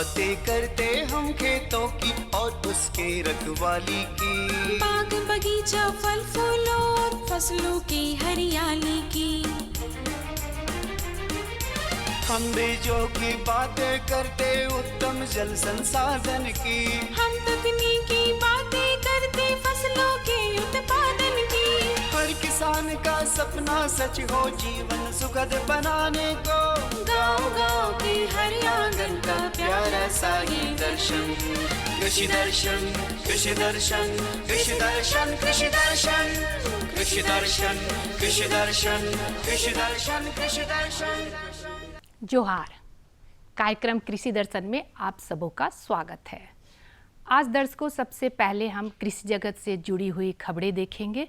बातें करते हम खेतों की और उसके रखवाली की। बाग बगीचा फल फूलों और फसलों की हरियाली की। हम बीजों की बातें करते उत्तम जल संसाधन की। हम तकनीकी बातें करते फसलों के उत्पादन की। हर किसान का सपना सच हो जीवन सुखद बनाने को। गाँव-गाँव के हर आंगन का प्यारा सा ये दर्शन। कृषि दर्शन, कृषि दर्शन, कृषि दर्शन, कृषि दर्शन, कृषि दर्शन, कृषि दर्शन, कृषि दर्शन, कृषि दर्शन। जोहार। कार्यक्रम कृषि दर्शन में आप सबों का स्वागत है। आज दर्शकों, सबसे पहले हम कृषि जगत से जुड़ी हुई खबरें देखेंगे,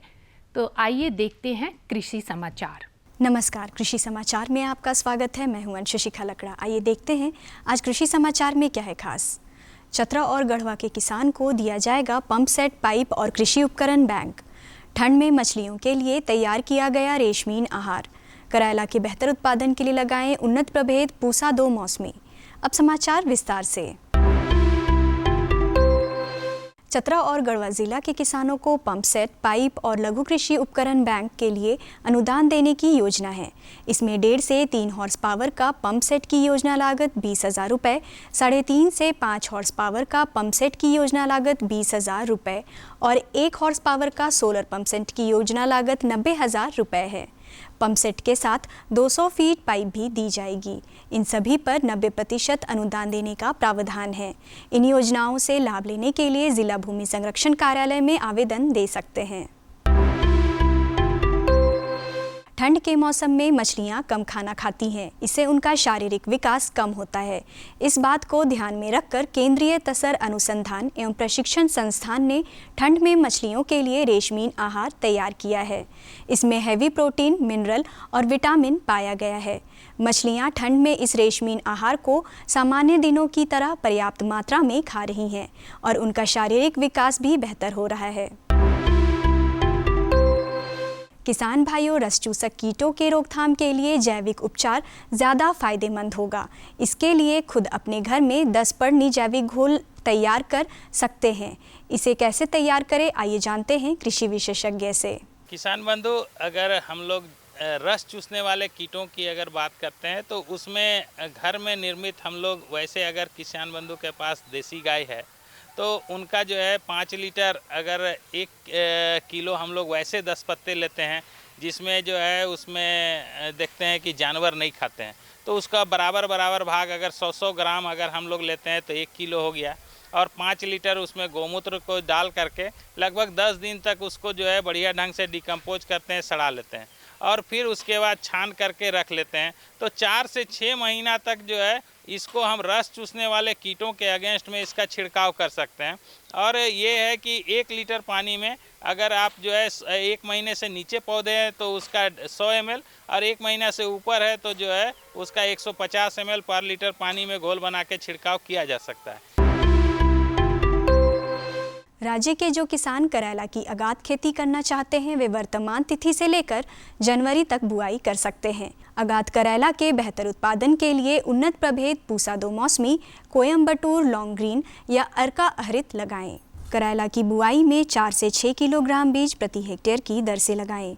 तो आइए देखते हैं कृषि समाचार। नमस्कार, कृषि समाचार में आपका स्वागत है। मैं हूं अंशुशिखा लकड़ा। आइए देखते हैं आज कृषि समाचार में क्या है खास। चतरा और गढ़वा के किसान को दिया जाएगा पंप सेट, पाइप और कृषि उपकरण बैंक। ठंड में मछलियों के लिए तैयार किया गया रेशमीन आहार। करेला के बेहतर उत्पादन के लिए लगाएं उन्नत प्रभेद पूसा 2 मौसमी। अब समाचार विस्तार से। चतरा और गढ़वा जिला के किसानों को पंप सेट, पाइप और लघु कृषि उपकरण बैंक के लिए अनुदान देने की योजना है। इसमें 1.5 से 3 हॉर्स पावर का पंप सेट की योजना लागत 20,000 रुपये, 3.5 से 5 हॉर्स पावर का पंप सेट की योजना लागत 20,000 रुपये और 1 हॉर्स पावर का सोलर पंप सेट की योजना लागत 90,000 रुपये है। पंप सेट के साथ 200 फीट पाइप भी दी जाएगी। इन सभी पर 90% अनुदान देने का प्रावधान है। इन योजनाओं से लाभ लेने के लिए जिला भूमि संरक्षण कार्यालय में आवेदन दे सकते हैं। ठंड के मौसम में मछलियां कम खाना खाती हैं, इससे उनका शारीरिक विकास कम होता है। इस बात को ध्यान में रखकर केंद्रीय तसर अनुसंधान एवं प्रशिक्षण संस्थान ने ठंड में मछलियों के लिए रेशमीन आहार तैयार किया है। इसमें हैवी प्रोटीन, मिनरल और विटामिन पाया गया है। मछलियां ठंड में इस रेशमीन आहार को सामान्य दिनों की तरह पर्याप्त मात्रा में खा रही हैं और उनका शारीरिक विकास भी बेहतर हो रहा है। किसान भाइयों, रस चूसक कीटों के रोकथाम के लिए जैविक उपचार ज़्यादा फायदेमंद होगा। इसके लिए खुद अपने घर में 10 पन्नी जैविक घोल तैयार कर सकते हैं। इसे कैसे तैयार करें, आइए जानते हैं कृषि विशेषज्ञ से। किसान बंधु, अगर हम लोग रस चूसने वाले कीटों की अगर बात करते हैं तो उसमें घर में निर्मित हम लोग वैसे अगर किसान बंधु के पास देसी गाय है तो उनका जो है 5 लीटर अगर 1 किलो हम लोग वैसे 10 पत्ते लेते हैं, जिसमें जो है उसमें देखते हैं कि जानवर नहीं खाते हैं, तो उसका बराबर भाग अगर 100 ग्राम अगर हम लोग लेते हैं तो 1 किलो हो गया। और 5 लीटर उसमें गौमूत्र को डाल करके लगभग 10 दिन तक उसको जो है बढ़िया ढंग से डिकम्पोज करते हैं, सड़ा लेते हैं और फिर उसके बाद छान करके रख लेते हैं। तो 4 से 6 महीना तक जो है इसको हम रस चूसने वाले कीटों के अगेंस्ट में इसका छिड़काव कर सकते हैं। और ये है कि 1 लीटर पानी में अगर आप जो है 1 महीने से नीचे पौधे हैं तो उसका 100 ml और 1 महीना से ऊपर है तो जो है उसका 150 ml पर लीटर पानी में घोल बना के छिड़काव किया जा सकता है। राज्य के जो किसान करेला की आगात खेती करना चाहते हैं, वे वर्तमान तिथि से लेकर जनवरी तक बुआई कर सकते हैं। आगात करेला के बेहतर उत्पादन के लिए उन्नत प्रभेद पूसा 2 मौसमी, कोयम्बटूर लॉन्ग ग्रीन या अर्का अहरित लगाएं। करेला की बुआई में 4 से 6 किलोग्राम बीज प्रति हेक्टेयर की दर से लगाएं।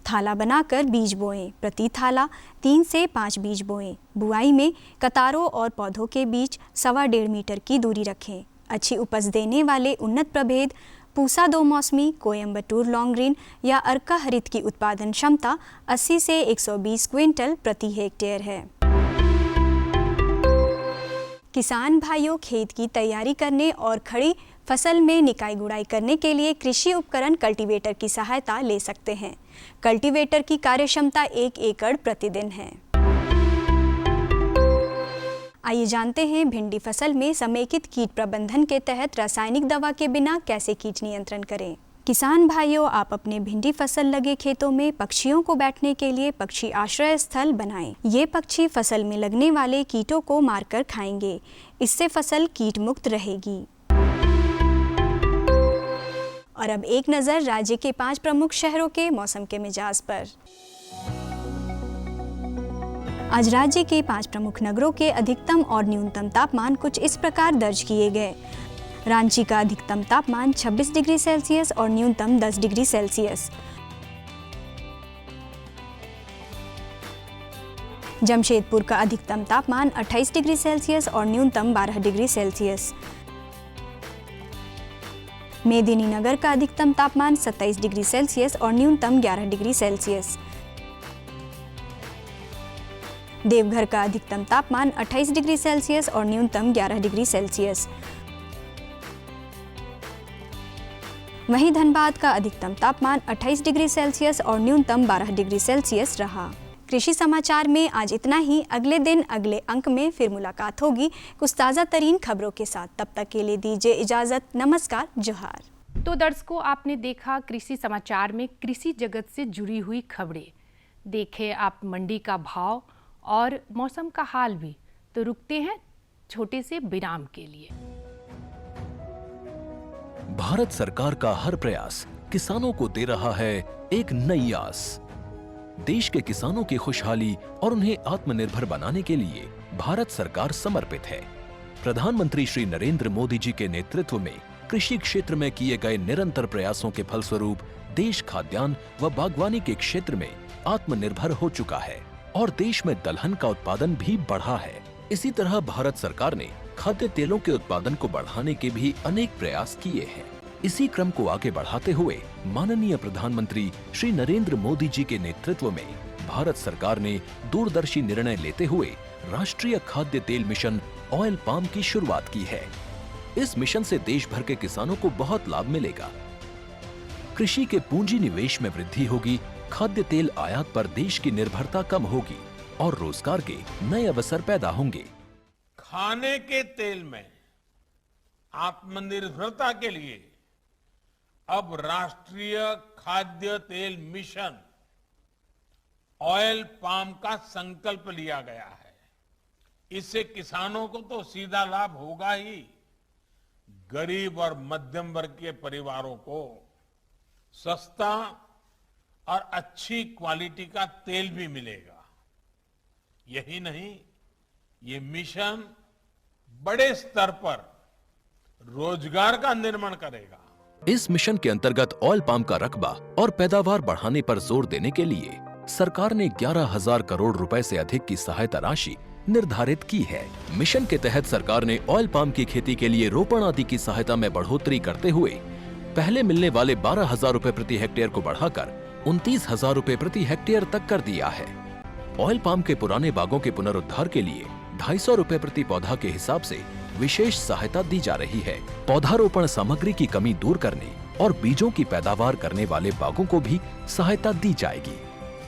थाला बनाकर बीज बोएं। प्रति थाला 3 से 5 बीज बोएं। बुआई में कतारों और पौधों के बीच 1.25 मीटर की दूरी रखें। अच्छी उपज देने वाले उन्नत प्रभेद पूसा 2 मौसमी, कोयम्बटूर लॉन्ग ग्रीन या अर्का हरित की उत्पादन क्षमता 80 से 120 क्विंटल प्रति हेक्टेयर है। किसान भाइयों, खेत की तैयारी करने और खड़ी फसल में निकाई गुड़ाई करने के लिए कृषि उपकरण कल्टीवेटर की सहायता ले सकते हैं। कल्टीवेटर की कार्यक्षमता 1 एकड़ प्रतिदिन है। आइए जानते हैं भिंडी फसल में समेकित कीट प्रबंधन के तहत रासायनिक दवा के बिना कैसे कीट नियंत्रण करें। किसान भाइयों, आप अपने भिंडी फसल लगे खेतों में पक्षियों को बैठने के लिए पक्षी आश्रय स्थल बनाएं। ये पक्षी फसल में लगने वाले कीटों को मारकर खाएंगे। इससे फसल कीट मुक्त रहेगी। और अब एक नज़र राज्य के 5 प्रमुख शहरों के मौसम के मिजाज पर। आज राज्य के 5 प्रमुख नगरों के अधिकतम और न्यूनतम तापमान कुछ इस प्रकार दर्ज किए गए। रांची का अधिकतम तापमान 26 डिग्री सेल्सियस और न्यूनतम 10 डिग्री सेल्सियस। जमशेदपुर का अधिकतम तापमान 28 डिग्री सेल्सियस और न्यूनतम 12 डिग्री सेल्सियस। मेदिनीनगर का अधिकतम तापमान 27 डिग्री सेल्सियस और न्यूनतम 11 डिग्री सेल्सियस। देवघर का अधिकतम तापमान 28 डिग्री सेल्सियस और न्यूनतम 11 डिग्री सेल्सियस। वहीं धनबाद का अधिकतम तापमान 28 डिग्री सेल्सियस और न्यूनतम 12 डिग्री सेल्सियस रहा। कृषि समाचार में आज इतना ही। अगले दिन अगले अंक में फिर मुलाकात होगी कुछ ताज़ा तरीन खबरों के साथ। तब तक के लिए दीजिए इजाज़त। नमस्कार, जोहार। तो दर्शकों, आपने देखा कृषि समाचार में कृषि जगत से जुड़ी हुई खबरें। देखे आप मंडी का भाव और मौसम का हाल भी। तो रुकते हैं छोटे से विराम के लिए। भारत सरकार का हर प्रयास किसानों को दे रहा है एक नई आस। देश के किसानों की खुशहाली और उन्हें आत्मनिर्भर बनाने के लिए भारत सरकार समर्पित है। प्रधानमंत्री श्री नरेंद्र मोदी जी के नेतृत्व में कृषि क्षेत्र में किए गए निरंतर प्रयासों के फलस्वरूप देश खाद्यान्न व बागवानी के क्षेत्र में आत्मनिर्भर हो चुका है और देश में दलहन का उत्पादन भी बढ़ा है। इसी तरह भारत सरकार ने खाद्य तेलों के उत्पादन को बढ़ाने के भी अनेक प्रयास किए हैं। इसी क्रम को आगे बढ़ाते हुए माननीय प्रधानमंत्री श्री नरेंद्र मोदी जी के नेतृत्व में भारत सरकार ने दूरदर्शी निर्णय लेते हुए राष्ट्रीय खाद्य तेल मिशन ऑयल पाम की शुरुआत की है। इस मिशन से देश भर के किसानों को बहुत लाभ मिलेगा। कृषि के पूंजी निवेश में वृद्धि होगी, खाद्य तेल आयात पर देश की निर्भरता कम होगी और रोजगार के नए अवसर पैदा होंगे। खाने के तेल में आत्मनिर्भरता के लिए अब राष्ट्रीय खाद्य तेल मिशन ऑयल पाम का संकल्प लिया गया है। इससे किसानों को तो सीधा लाभ होगा ही, गरीब और मध्यम वर्ग के परिवारों को सस्ता और अच्छी क्वालिटी का तेल भी मिलेगा। यही नहीं, ये मिशन बड़े स्तर पर रोजगार का निर्माण करेगा। इस मिशन के अंतर्गत ऑयल पाम का रकबा और पैदावार बढ़ाने पर जोर देने के लिए सरकार ने 11,000 करोड़ रुपए से अधिक की सहायता राशि निर्धारित की है। मिशन के तहत सरकार ने ऑयल पाम की खेती के लिए रोपण आदि की सहायता में बढ़ोतरी करते हुए पहले मिलने वाले 12,000 रुपए प्रति हेक्टेयर को बढ़ाकर 29,000 रुपए प्रति हेक्टेयर तक कर दिया है। ऑयल पाम के पुराने बागों के पुनरुद्धार के लिए 250 रुपए प्रति पौधा के हिसाब से विशेष सहायता दी जा रही है। पौधारोपण सामग्री की कमी दूर करने और बीजों की पैदावार करने वाले बागों को भी सहायता दी जाएगी।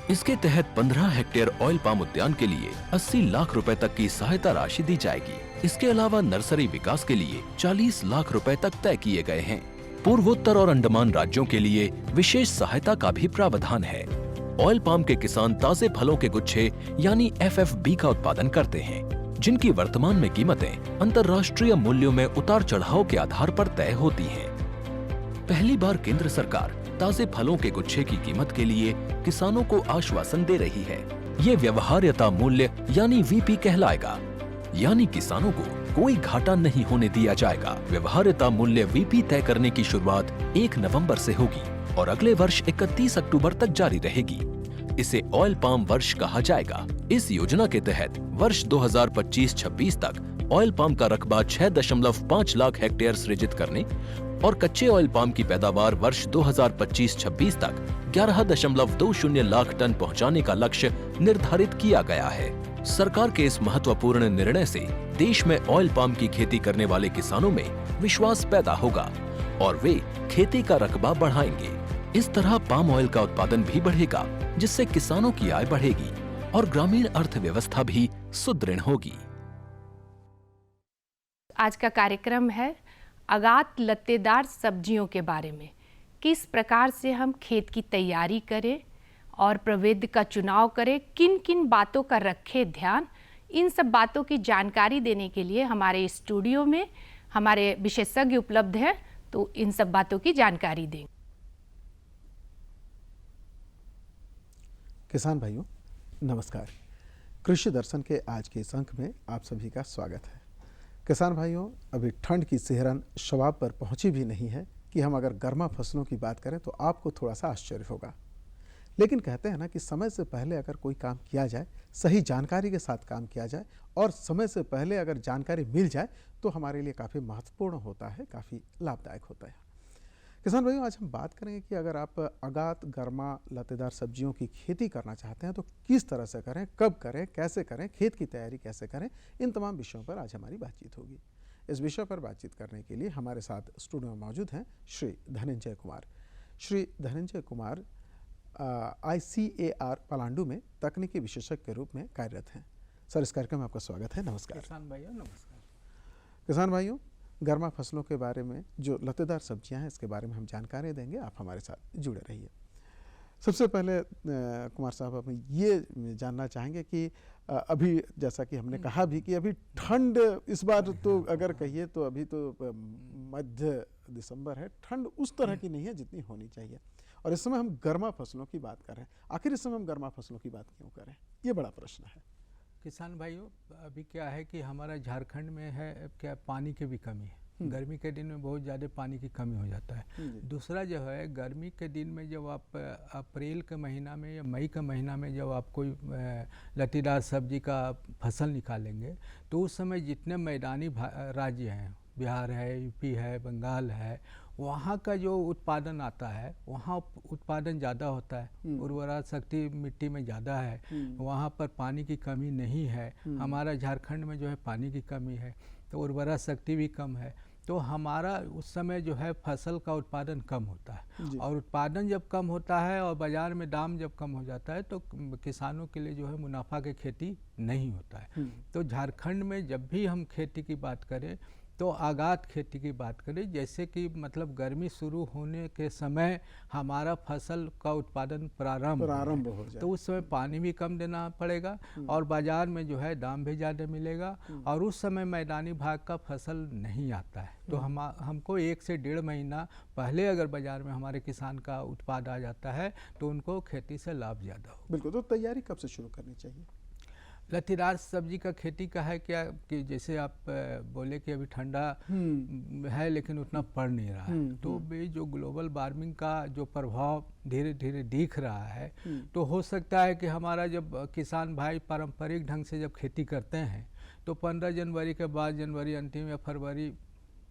इसके तहत 15 हेक्टेयर ऑयल पाम उद्यान के लिए 80 लाख रुपए तक की सहायता राशि दी जाएगी। इसके अलावा नर्सरी विकास के लिए 40 लाख रुपए तक तय किए गए हैं। पूर्वोत्तर और अंडमान राज्यों के लिए विशेष सहायता का भी प्रावधान है। ऑयल पाम के किसान ताजे फलों के गुच्छे यानी FFB का उत्पादन करते हैं, जिनकी वर्तमान में कीमतें अंतर्राष्ट्रीय मूल्यों में उतार चढ़ाव के आधार पर तय होती हैं। पहली बार केंद्र सरकार ताजे फलों के गुच्छे की कीमत के लिए किसानों को आश्वासन दे रही है। ये व्यवहार्यता मूल्य यानी VP कहलाएगा, यानी किसानों को कोई घाटा नहीं होने दिया जाएगा। व्यवहार्यता मूल्य VP तय करने की शुरुआत 1 नवंबर से होगी और अगले वर्ष 31 अक्टूबर तक जारी रहेगी। इसे ऑयल पाम वर्ष कहा जाएगा। इस योजना के तहत वर्ष 2025-26 तक ऑयल पाम का रकबा 6.5 लाख हेक्टेयर सृजित करने और कच्चे ऑयल पाम की पैदावार वर्ष 2025-26 तक 11.20 लाख टन पहुंचाने का लक्ष्य निर्धारित किया गया है। सरकार के इस महत्वपूर्ण निर्णय से देश में ऑयल पाम की खेती करने वाले किसानों में विश्वास पैदा होगा और वे खेती का रकबा बढ़ाएंगे। इस तरह पाम ऑयल का उत्पादन भी बढ़ेगा, जिससे किसानों की आय बढ़ेगी और ग्रामीण अर्थव्यवस्था भी सुदृढ़ होगी। आज का कार्यक्रम है अगात लत्तेदार सब्जियों के बारे में। किस प्रकार से हम खेत की तैयारी करें और प्रभेद का चुनाव करें, किन किन बातों का रखें ध्यान, इन सब बातों की जानकारी देने के लिए हमारे स्टूडियो में हमारे विशेषज्ञ उपलब्ध हैं, तो इन सब बातों की जानकारी देंगे। किसान भाइयों नमस्कार। कृषि दर्शन के आज के इस अंक में आप सभी का स्वागत है। किसान भाइयों, अभी ठंड की सिहरन शवाब पर पहुंची भी नहीं है कि हम अगर गर्मा फसलों की बात करें तो आपको थोड़ा सा आश्चर्य होगा, लेकिन कहते हैं ना कि समय से पहले अगर कोई काम किया जाए, सही जानकारी के साथ काम किया जाए और समय से पहले अगर जानकारी मिल जाए तो हमारे लिए काफ़ी महत्वपूर्ण होता है, काफ़ी लाभदायक होता है। किसान भाइयों, आज हम बात करेंगे कि अगर आप अगात गर्मा लतेदार सब्जियों की खेती करना चाहते हैं तो किस तरह से करें, कब करें, कैसे करें, खेत की तैयारी कैसे करें, इन तमाम विषयों पर आज हमारी बातचीत होगी। इस विषय पर बातचीत करने के लिए हमारे साथ स्टूडियो में मौजूद हैं श्री धनंजय कुमार। श्री धनंजय कुमार ICAR पलांडू में तकनीकी विशेषज्ञ के रूप में कार्यरत हैं। सर, इस कार्यक्रम में आपका स्वागत है। नमस्कार। किसान भाइयों नमस्कार। किसान भाइयों, गर्मा फसलों के बारे में, जो लतेदार सब्जियां हैं, इसके बारे में हम जानकारी देंगे, आप हमारे साथ जुड़े रहिए। सबसे पहले कुमार साहब, हम ये जानना चाहेंगे कि अभी जैसा कि हमने कहा भी कि अभी ठंड इस बार तो अगर कहिए तो अभी तो मध्य दिसंबर है, ठंड उस तरह की नहीं है जितनी होनी चाहिए, और इस समय हम गर्मा फसलों की बात कर रहे हैं। आखिर इस समय हम गर्मा फसलों की बात क्यों करें, ये बड़ा प्रश्न है। किसान भाइयों, अभी क्या है कि हमारा झारखंड में है क्या, पानी की भी कमी है। गर्मी के दिन में बहुत ज़्यादा पानी की कमी हो जाता है। दूसरा जो है, गर्मी के दिन में जब आप अप्रैल के महीना में या मई के महीना में जब आप कोई लतीदार सब्जी का फसल निकालेंगे तो उस समय जितने मैदानी राज्य हैं, बिहार है, यूपी है, बंगाल है, वहाँ का जो उत्पादन आता है, वहाँ उत्पादन ज़्यादा होता है, उर्वरा शक्ति मिट्टी में ज़्यादा है, वहाँ पर पानी की कमी नहीं है। हमारा झारखंड में जो है पानी की कमी है, तो उर्वरा शक्ति भी कम है, तो हमारा उस समय जो है फसल का उत्पादन कम होता है। और उत्पादन जब कम होता है और बाज़ार में दाम जब कम हो जाता है तो किसानों के लिए जो है मुनाफा की खेती नहीं होता है। तो झारखंड में जब भी हम खेती की बात करें तो आगात खेती की बात करें, जैसे कि मतलब गर्मी शुरू होने के समय हमारा फसल का उत्पादन प्रारंभ हो जाए, तो उस समय पानी भी कम देना पड़ेगा और बाज़ार में जो है दाम भी ज़्यादा मिलेगा, और उस समय मैदानी भाग का फसल नहीं आता है। तो हमको 1 से 1.5 महीना पहले अगर बाज़ार में हमारे किसान का उत्पाद आ जाता है तो उनको खेती से लाभ ज़्यादा हो। बिल्कुल। तो तैयारी कब से शुरू करनी चाहिए? लतीदार सब्जी का खेती का है क्या कि जैसे आप बोले कि अभी ठंडा है लेकिन उतना पड़ नहीं रहा है, तो भी जो ग्लोबल वार्मिंग का जो प्रभाव धीरे धीरे दिख रहा है, तो हो सकता है कि हमारा जब किसान भाई पारंपरिक ढंग से जब खेती करते हैं तो 15 जनवरी के बाद, जनवरी अंतिम या फरवरी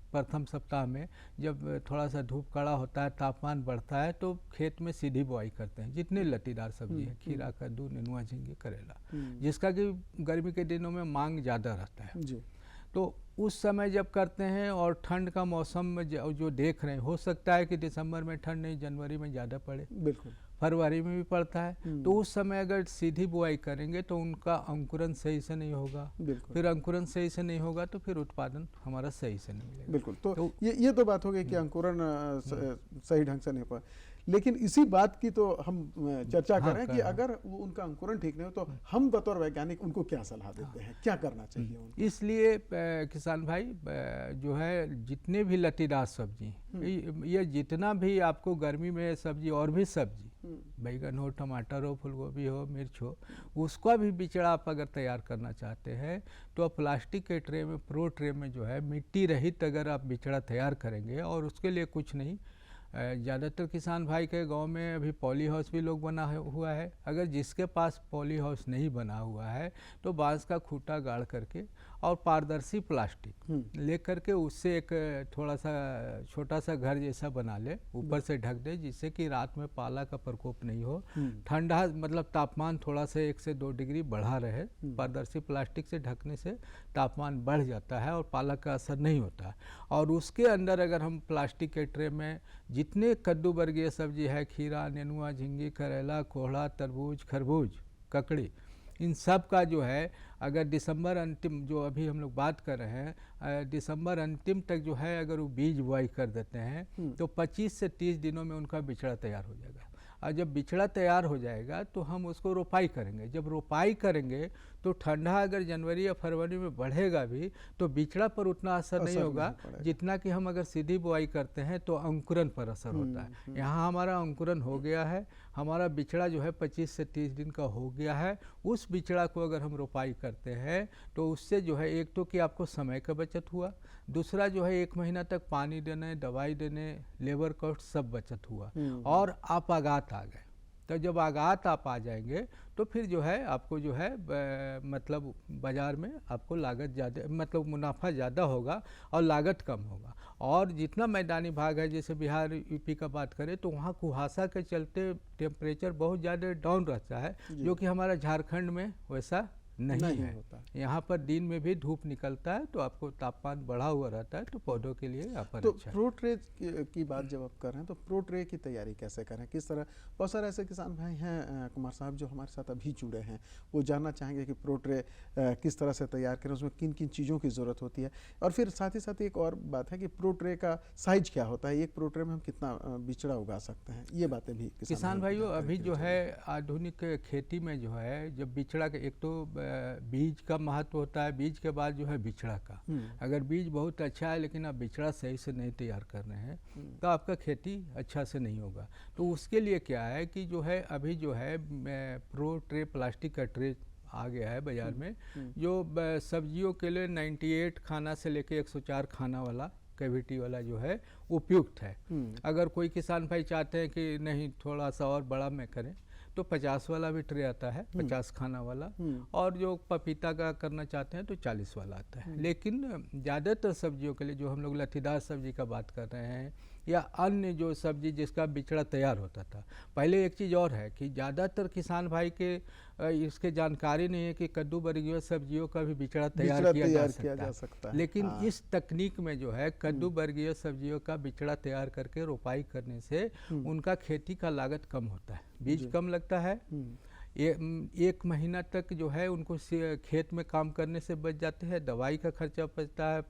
प्रथम सप्ताह में जब थोड़ा सा धूप कड़ा होता है, तापमान बढ़ता है, तो खेत में सीधी बुआई करते हैं। जितने लतीदार सब्जी है, खीरा, कद्दू, नेनुआ, झींगे, करेला, जिसका कि गर्मी के दिनों में मांग ज़्यादा रहता है जी। तो उस समय जब करते हैं और ठंड का मौसम में जो देख रहे हैं, हो सकता है कि दिसंबर में ठंड नहीं, जनवरी में ज़्यादा पड़े, बिल्कुल फरवरी में भी पड़ता है, तो उस समय अगर सीधी बुआई करेंगे तो उनका अंकुरन सही से नहीं होगा, फिर अंकुरन सही से नहीं होगा तो फिर उत्पादन हमारा सही से नहीं मिलेगा। बिल्कुल। तो ये तो बात हो गई कि अंकुरन सही ढंग से नहीं हो पाए, लेकिन इसी बात की तो हम चर्चा करें कि अगर उनका अंकुरन ठीक नहीं हो तो हम बतौर वैज्ञानिक उनको क्या सलाह देते हैं, क्या करना चाहिए उनको? इसलिए किसान भाई जो है, जितने भी लतीदार सब्जी, ये जितना भी आपको गर्मी में सब्जी और भी सब्जी, बैगन हो, टमाटर हो, फूलगोभी हो, मिर्च हो, उसका भी बिचड़ा आप अगर तैयार करना चाहते हैं तो आप प्लास्टिक के ट्रे में, प्रो ट्रे में जो है मिट्टी रहित अगर आप बिचड़ा तैयार करेंगे, और उसके लिए कुछ नहीं, ज़्यादातर किसान भाई के गांव में अभी पॉली हाउस भी लोग बना हुआ है। अगर जिसके पास पॉली हाउस नहीं बना हुआ है तो बांस का खूंटा गाड़ करके और पारदर्शी प्लास्टिक ले करके उससे एक थोड़ा सा छोटा सा घर जैसा बना ले, ऊपर से ढक दे, जिससे कि रात में पाला का प्रकोप नहीं हो, ठंडा मतलब तापमान थोड़ा सा 1 से 2 डिग्री बढ़ा रहे। पारदर्शी प्लास्टिक से ढकने से तापमान बढ़ जाता है और पाला का असर नहीं होता। और उसके अंदर अगर हम प्लास्टिक के ट्रे में जितने कद्दू वर्गीय सब्जी है, खीरा, नेनुआ, झींगी, करेला, कोहड़ा, तरबूज, खरबूज, ककड़ी, इन सब का जो है अगर दिसंबर अंतिम, जो अभी हम लोग बात कर रहे हैं, दिसंबर अंतिम तक जो है अगर वो बीज बुआई कर देते हैं तो 25 से 30 दिनों में उनका बिचड़ा तैयार हो जाएगा। और जब बिचड़ा तैयार हो जाएगा तो हम उसको रोपाई करेंगे। जब रोपाई करेंगे तो ठंडा अगर जनवरी या फरवरी में बढ़ेगा भी तो बिचड़ा पर उतना असर नहीं होगा जितना कि हम अगर सीधी बुआई करते हैं तो अंकुरन पर असर होता है। यहाँ हमारा अंकुरन हो गया है, हमारा बिचड़ा जो है 25 से 30 दिन का हो गया है। उस बिचड़ा को अगर हम रोपाई करते हैं तो उससे जो है एक तो कि आपको समय का बचत हुआ, दूसरा जो है 1 महीना तक पानी देने, दवाई देने, लेबर कॉस्ट सब बचत हुआ और आप आगात आ गए। तो जब आगात आप आ जाएंगे तो फिर जो है आपको जो है मतलब बाज़ार में आपको लागत ज़्यादा, मतलब मुनाफा ज़्यादा होगा और लागत कम होगा। और जितना मैदानी भाग है, जैसे बिहार यूपी का बात करें तो वहाँ कुहासा के चलते टेम्परेचर बहुत ज़्यादा डाउन रहता है, जो कि हमारा झारखंड में वैसा नहीं है। यहाँ पर दिन में भी धूप निकलता है तो आपको तापमान बढ़ा हुआ रहता है, तो पौधों के लिए यहाँ पर तो अच्छा है। प्रो ट्रे की बात जब आप कर रहे हैं तो प्रो ट्रे की तैयारी कैसे करें, किस तरह? बहुत सारे ऐसे किसान भाई हैं कुमार साहब जो हमारे साथ अभी जुड़े हैं, वो जानना चाहेंगे कि प्रो ट्रे किस तरह से तैयार करें, उसमें किन किन चीज़ों की ज़रूरत होती है, और फिर साथ ही साथ एक और बात है कि प्रो ट्रे का साइज क्या होता है, एक प्रो ट्रे में हम कितना बिचड़ा उगा सकते हैं, ये बातें भी किसान भाइयों अभी जो है आधुनिक खेती में जो है जब बिचड़ा के, एक तो बीज का महत्व होता है, बीज के बाद जो है बिचड़ा का। अगर बीज बहुत अच्छा है लेकिन आप बिचड़ा सही से नहीं तैयार कर रहे हैं तो आपका खेती अच्छा से नहीं होगा। तो उसके लिए क्या है कि जो है अभी जो है प्रो ट्रे प्लास्टिक का ट्रे आ गया है बाजार में, जो सब्जियों के लिए 98 खाना से लेके 104 खाना वाला कैविटी वाला जो है उपयुक्त है। अगर कोई किसान भाई चाहते हैं कि नहीं थोड़ा सा और बड़ा में करें तो 50 वाला भी ट्रे आता है, 50 खाना वाला, और जो पपीता का करना चाहते हैं तो 40 वाला आता है। लेकिन ज़्यादातर सब्जियों के लिए जो हम लोग लतीदार सब्जी का बात कर रहे हैं या अन्य जो सब्जी जिसका बिचड़ा तैयार होता था, पहले एक चीज़ और है कि ज़्यादातर किसान भाई के इसके जानकारी नहीं है कि कद्दू वर्गीय सब्जियों का भी बिचड़ा तैयार किया जा सकता है। लेकिन इस तकनीक में जो है कद्दू वर्गीय सब्जियों का बिचड़ा तैयार करके रोपाई करने से उनका खेती का लागत कम होता है, बीज कम लगता है, 1 महीना तक जो है उनको खेत में काम करने से बच जाते हैं, दवाई का खर्चा बचता है,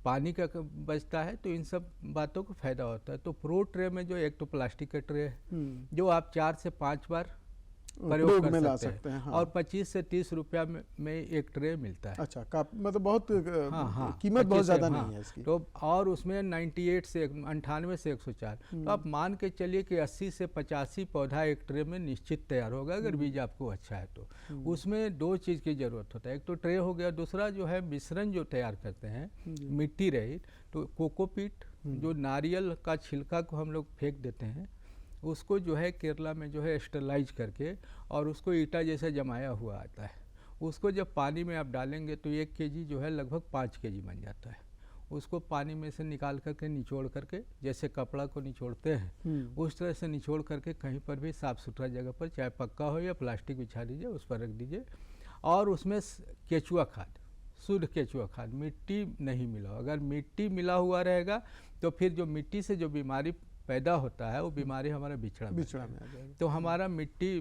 पानी का बचता है, तो इन सब बातों को फायदा होता है। तो प्रो ट्रे में जो एक तो प्लास्टिक का ट्रे है जो आप 4 से 5 बार प्रयोग कर सकते हैं, हाँ। और 25 से 30 रुपया में एक ट्रे मिलता है। अच्छा, मतलब बहुत कीमत बहुत ज़्यादा नहीं है इसकी। तो और उसमें 98 से 98 से 104, तो आप मान के चलिए कि 80 से 85 पौधा एक ट्रे में निश्चित तैयार होगा अगर बीज आपको अच्छा है तो। उसमें 2 चीज़ की ज़रूरत होता है, एक तो ट्रे हो गया, दूसरा जो है मिश्रण जो तैयार करते हैं मिट्टी रहित, तो कोकोपीट जो नारियल का छिलका को हम लोग फेंक देते हैं, उसको जो है केरला में जो है स्टरलाइज करके और उसको ईटा जैसा जमाया हुआ आता है, उसको जब पानी में आप डालेंगे तो 1 केजी जो है लगभग 5 केजी बन जाता है। उसको पानी में से निकाल करके निचोड़ करके, जैसे कपड़ा को निचोड़ते हैं उस तरह से निचोड़ करके कहीं पर भी साफ़ सुथरा जगह पर, चाहे पक्का हो या प्लास्टिक बिछा दीजिए, उस पर रख दीजिए। और उसमें केचुआ खाद, शुद्ध केचुआ खाद, मिट्टी नहीं मिला। अगर मिट्टी मिला हुआ रहेगा तो फिर जो मिट्टी से जो बीमारी पैदा होता है वो बीमारी हमारा बिचड़ा में आ जाएगा। तो हमारा मिट्टी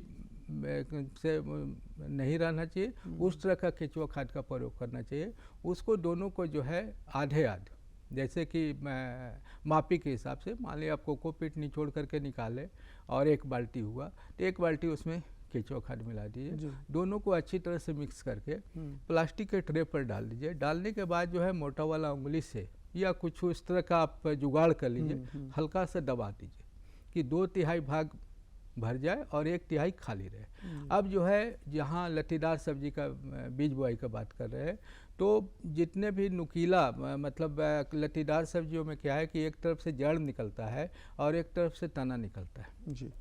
से नहीं रहना चाहिए, उस तरह का केचुआ खाद का प्रयोग करना चाहिए। उसको दोनों को जो है आधे आध, जैसे कि मापी के हिसाब से, मान लिया आप कोकोपीट निचोड़ करके निकाले और 1 बाल्टी हुआ तो 1 बाल्टी उसमें केचुआ खाद मिला दीजिए, दोनों को अच्छी तरह से मिक्स करके प्लास्टिक के ट्रे पर डाल दीजिए। डालने के बाद जो है मोटा वाला उंगली से या कुछ इस तरह का आप जुगाड़ कर लीजिए, हल्का सा दबा दीजिए कि 2/3 भाग भर जाए और 1/3 खाली रहे। अब जो है जहाँ लतीदार सब्जी का बीज बुआई का बात कर रहे हैं, तो जितने भी नुकीला, मतलब लतीदार सब्जियों में क्या है कि एक तरफ से जड़ निकलता है और एक तरफ से तना निकलता है जी।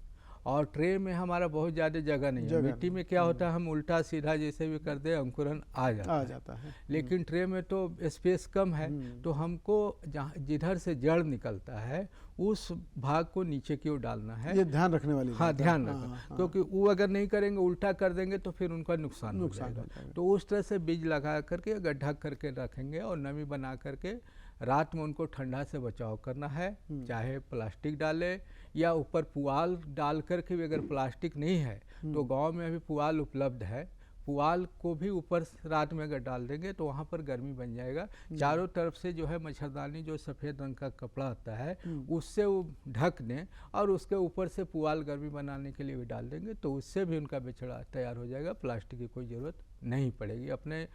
और ट्रे में हमारा बहुत ज़्यादा जगह नहीं है। मिट्टी में क्या होता है, हम उल्टा सीधा जैसे भी कर दे अंकुरन आ जाता है। लेकिन ट्रे में तो स्पेस कम है, तो हमको जिधर से जड़ निकलता है उस भाग को नीचे की ओर डालना है। ये ध्यान रखने वाली बात है। ध्यान रखना, क्योंकि वो अगर नहीं करेंगे, उल्टा कर देंगे तो फिर उनका नुकसान हो जाएगा। तो उस तरह से बीज लगा करके गड्ढा करके रखेंगे और नमी बना करके रात में उनको ठंडा से बचाव करना है। चाहे प्लास्टिक डाले या ऊपर पुआल डाल करके भी, अगर प्लास्टिक नहीं है तो गांव में अभी पुआल उपलब्ध है, पुआल को भी ऊपर रात में अगर डाल देंगे तो वहाँ पर गर्मी बन जाएगा। चारों तरफ से जो है मच्छरदानी जो सफ़ेद रंग का कपड़ा आता है उससे वो ढक दें और उसके ऊपर से पुआल गर्मी बनाने के लिए भी डाल देंगे तो उससे भी उनका बिछड़ा तैयार हो जाएगा। प्लास्टिक की कोई ज़रूरत नहीं पड़ेगी। अपने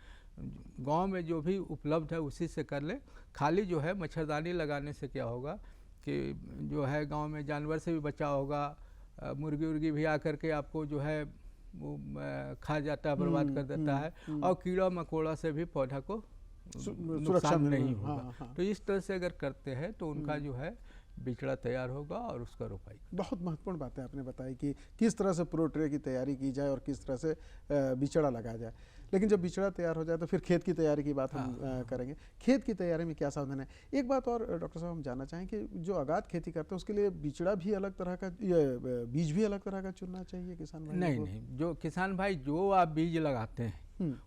गांव में जो भी उपलब्ध है उसी से कर ले। खाली जो है मच्छरदानी लगाने से क्या होगा कि जो है गांव में जानवर से भी बचाव होगा। मुर्गी उर्गी भी आकर के आपको जो है वो खा जाता है, बर्बाद कर देता है और कीड़ा मकोड़ा से भी पौधा को नुकसान नहीं होगा। तो इस तरह से अगर करते हैं तो उनका जो है बिछड़ा तैयार होगा और उसका रोपाई। बहुत महत्वपूर्ण बातें आपने बताई कि किस तरह से प्रो ट्रे की तैयारी की जाए और किस तरह से बिछड़ा लगाया जाए। लेकिन जब बिछड़ा तैयार हो जाए तो फिर खेत की तैयारी की बात हम करेंगे। खेत की तैयारी में क्या सावधान है? एक बात और डॉक्टर साहब हम जानना चाहें कि जो आगाद खेती करते हैं उसके लिए बिछड़ा भी अलग तरह का, बीज भी अलग तरह का चुनना चाहिए किसान भाई? नहीं, जो किसान भाई जो आप बीज लगाते हैं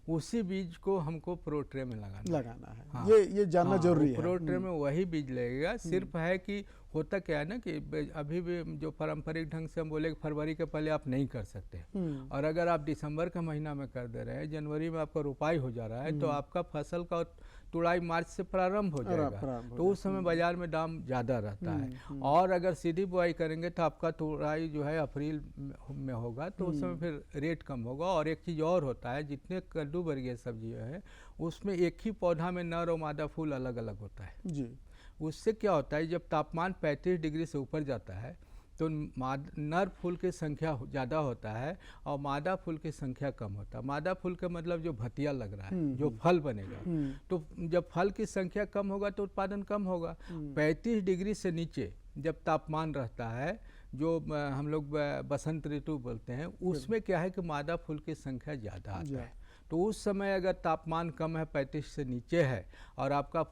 उसी बीज को हमको प्रो ट्रे में लगाना है। हाँ, ये जानना जरूरी है। प्रो ट्रे में वही बीज लगेगा। सिर्फ है कि होता क्या है ना कि अभी भी जो पारंपरिक ढंग से हम बोले कि फरवरी के पहले आप नहीं कर सकते और अगर आप दिसंबर का महीना में कर दे रहे हैं, जनवरी में आपका रोपाई हो जा रहा है तो आपका फसल का तुड़ाई मार्च से प्रारंभ हो जाएगा तो उस समय बाजार में दाम ज़्यादा रहता है। और अगर सीधी बुआई करेंगे तो आपका तुड़ाई जो है अप्रैल में होगा तो उस समय फिर रेट कम होगा। और एक चीज़ और होता है, जितने कद्दू वर्गीय सब्जियाँ हैं उसमें एक ही पौधा में नर और मादा फूल अलग अलग होता है जी। उससे क्या होता है, जब तापमान 35 डिग्री से ऊपर जाता है तो नर फूल की संख्या ज़्यादा होता है और मादा फूल की संख्या कम होता है। मादा फूल का मतलब जो भतिया लग रहा है, जो फल बनेगा, तो जब फल की संख्या कम होगा तो उत्पादन कम होगा। 35 डिग्री से नीचे जब तापमान रहता है, जो हम लोग बसंत ऋतु बोलते हैं, उसमें क्या है कि मादा फूल की संख्या ज़्यादा आता है। तो उस समय अगर तापमान कम है, 35 से नीचे है और आपका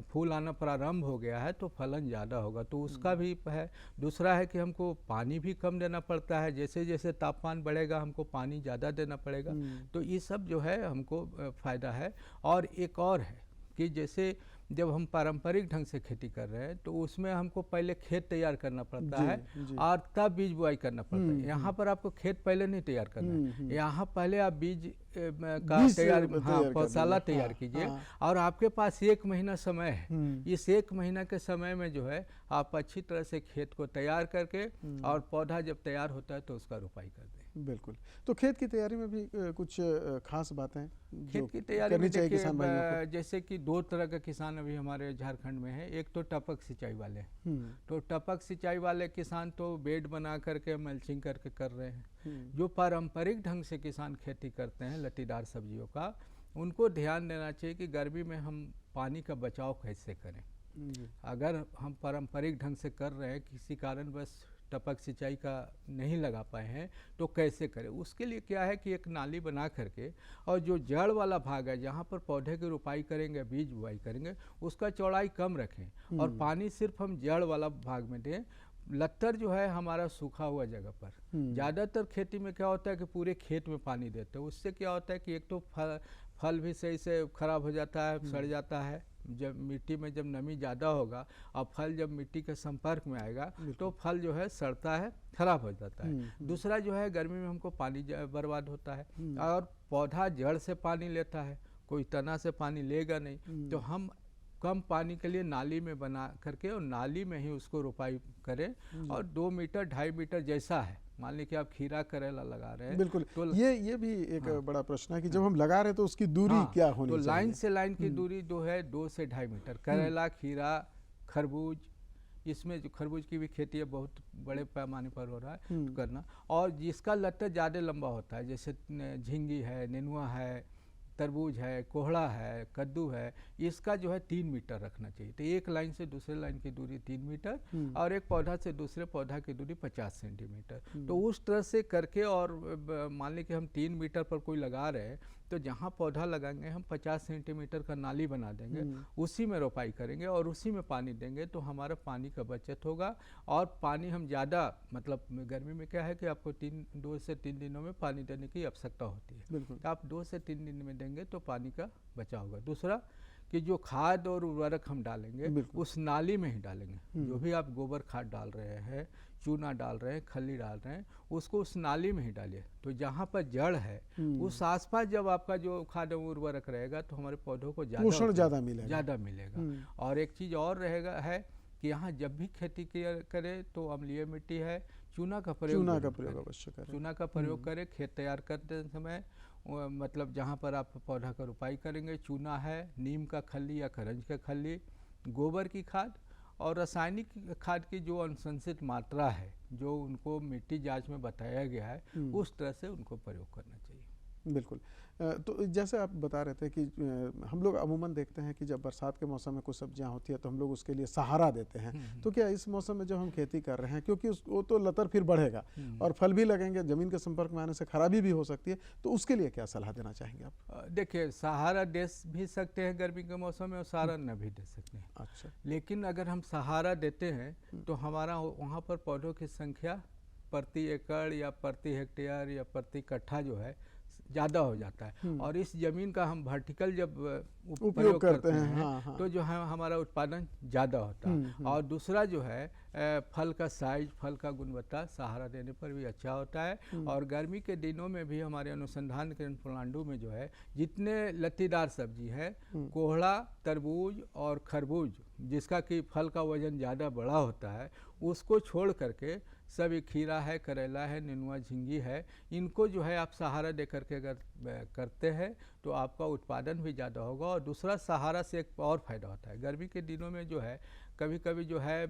फूल आना प्रारंभ हो गया है तो फलन ज़्यादा होगा। तो उसका भी है। दूसरा है कि हमको पानी भी कम देना पड़ता है। जैसे जैसे तापमान बढ़ेगा हमको पानी ज़्यादा देना पड़ेगा। तो ये सब जो है हमको फ़ायदा है। और एक और है कि जैसे जब हम पारंपरिक ढंग से खेती कर रहे हैं तो उसमें हमको पहले खेत तैयार करना पड़ता है और तब बीज बुआई करना पड़ता है। यहाँ पर आपको खेत पहले नहीं तैयार करना है। यहाँ पहले आप बीज का तैयार पौधशाला तैयार कीजिए और आपके पास 1 महीना समय है। इस 1 महीना के समय में जो है आप अच्छी तरह से खेत को तैयार करके और पौधा जब तैयार होता है तो उसका रोपाई कर दें। बिल्कुल। तो खेत की तैयारी में भी कुछ खास बातें खेत की तैयारी में देखिए, जैसे कि 2 तरह का किसान अभी हमारे झारखंड में है। एक तो टपक सिंचाई वाले, तो टपक सिंचाई वाले किसान तो बेड बना करके मल्चिंग करके कर रहे हैं। जो पारंपरिक ढंग से किसान खेती करते हैं लतीदार सब्जियों का, उनको ध्यान देना चाहिए कि गर्मी में हम पानी का बचाव कैसे करें। अगर हम पारंपरिक ढंग से कर रहे हैं, किसी कारण बस टपक सिंचाई का नहीं लगा पाए हैं, तो कैसे करें। उसके लिए क्या है कि एक नाली बना करके और जो जड़ वाला भाग है जहाँ पर पौधे की रोपाई करेंगे, बीज बुआई करेंगे, उसका चौड़ाई कम रखें और पानी सिर्फ हम जड़ वाला भाग में दें। लत्तर जो है हमारा सूखा हुआ जगह पर, ज़्यादातर खेती में क्या होता है कि पूरे खेत में पानी देते हैं। उससे क्या होता है कि एक तो फल भी सही से खराब हो जाता है, सड़ जाता है। जब मिट्टी में जब नमी ज़्यादा होगा और फल जब मिट्टी के संपर्क में आएगा तो फल जो है सड़ता है, खराब हो जाता है। दूसरा जो है गर्मी में हमको पानी बर्बाद होता है और पौधा जड़ से पानी लेता है, कोई तना से पानी लेगा नहीं। तो हम कम पानी के लिए नाली में बना करके और नाली में ही उसको रोपाई करें और 2 मीटर 2.5 मीटर जैसा है। मान लीजिए कि आप खीरा करेला लगा रहे हैं, बिल्कुल तो ये भी एक बड़ा प्रश्न है कि जब हम लगा रहे हैं तो उसकी दूरी क्या होनी चाहिए? तो लाइन से लाइन की दूरी जो है 2 से 2.5 मीटर। करेला, खीरा, खरबूज, इसमें जो खरबूज की भी खेती है बहुत बड़े पैमाने पर हो रहा है करना। और जिसका लत्तर ज़्यादा लंबा होता है, जैसे झिंगी है, नेनुआ है, तरबूज है, कोहड़ा है, कद्दू है, इसका जो है 3 मीटर रखना चाहिए। तो एक लाइन से दूसरे लाइन की दूरी 3 मीटर और एक पौधा से दूसरे पौधा की दूरी 50 सेंटीमीटर। तो उस तरह से करके और मान लीजिए कि हम 3 मीटर पर कोई लगा रहे हैं तो जहाँ पौधा लगाएंगे हम 50 सेंटीमीटर का नाली बना देंगे, उसी में रोपाई करेंगे और उसी में पानी देंगे तो हमारा पानी का बचत होगा। और पानी हम ज़्यादा, मतलब गर्मी में क्या है कि आपको 2 से 3 दिनों में पानी देने की आवश्यकता होती है। तो आप 2 से 3 दिन में देंगे तो पानी का बचाव होगा। दूसरा कि जो खाद और उर्वरक हम डालेंगे उस नाली में ही डालेंगे। जो भी आप गोबर खाद डाल रहे हैं, चूना डाल रहे हैं, खली डाल रहे हैं, उसको उस नाली में ही डालिए। तो जहाँ पर जड़ है उस आसपास जब आपका जो खाद उर्वरक रहेगा तो हमारे पौधों को पोषण ज़्यादा मिलेगा। और एक चीज़ और रहेगा है कि यहाँ जब भी खेती करें तो अम्लीय मिट्टी है, चूना का प्रयोग अवश्य करें। चूना का प्रयोग करें। खेत तैयार करते समय मतलब जहाँ पर आप पौधा का रोपाई करेंगे, चूना है, नीम का खली या करंज का खली, गोबर की खाद और रासायनिक खाद की जो अनुशंसित मात्रा है, जो उनको मिट्टी जांच में बताया गया है, उस तरह से उनको प्रयोग करना चाहिए। बिल्कुल। तो जैसे आप बता रहे थे कि हम लोग अमूमन देखते हैं कि जब बरसात के मौसम में कुछ सब्जियां होती है तो हम लोग उसके लिए सहारा देते हैं। तो क्या इस मौसम में जब हम खेती कर रहे हैं, क्योंकि वो तो लतर फिर बढ़ेगा और फल भी लगेंगे, ज़मीन के संपर्क में आने से खराबी भी हो सकती है, तो उसके लिए क्या सलाह देना चाहेंगे आप? देखिए, सहारा दे भी सकते हैं गर्मी के मौसम में और सहारा न भी दे सकते हैं। अच्छा। लेकिन अगर हम सहारा देते हैं तो हमारा वहाँ पर पौधों की संख्या प्रति एकड़ या प्रति हेक्टेयर या प्रति कट्ठा जो है ज़्यादा हो जाता है। और इस जमीन का हम वर्टिकल जब उपयोग करते हैं तो जो है हमारा उत्पादन ज़्यादा होता है। और दूसरा जो है फल का साइज, फल का गुणवत्ता सहारा देने पर भी अच्छा होता है। और गर्मी के दिनों में भी हमारे अनुसंधान केंद्र पलांडू में जो है जितने लत्तीदार सब्जी है, कोहड़ा, तरबूज और खरबूज, जिसका कि फल का वजन ज़्यादा बड़ा होता है, उसको छोड़ करके सभी खीरा है, करेला है, नेनुआ, झिंगी है, इनको जो है आप सहारा दे करके अगर करते हैं तो आपका उत्पादन भी ज़्यादा होगा। और दूसरा, सहारा से एक और फ़ायदा होता है। गर्मी के दिनों में जो है कभी कभी जो है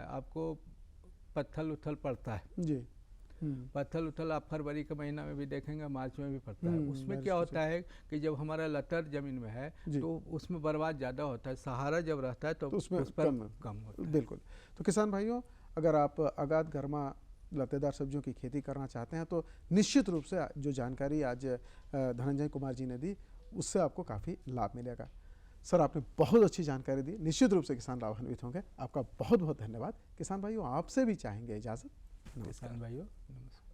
आपको पत्थल उथल पड़ता है जी। पत्थल उथल आप फरवरी के महीना में भी देखेंगे, मार्च में भी पड़ता है। उसमें क्या होता है कि जब हमारा लतर जमीन में है तो उसमें बर्बाद ज़्यादा होता है। सहारा जब रहता है तो उसमें उस पर कम होता है। बिल्कुल। तो किसान भाइयों, अगर आप आगाद गर्मा लतेदार सब्जियों की खेती करना चाहते हैं तो निश्चित रूप से जो जानकारी आज धनंजय कुमार जी ने दी उससे आपको काफ़ी लाभ मिलेगा। सर, आपने बहुत अच्छी जानकारी दी, निश्चित रूप से किसान लाभान्वित होंगे। आपका बहुत बहुत धन्यवाद। किसान भाइयों, आपसे भी चाहेंगे इजाज़त। किसान भाइयों, नमस्कार।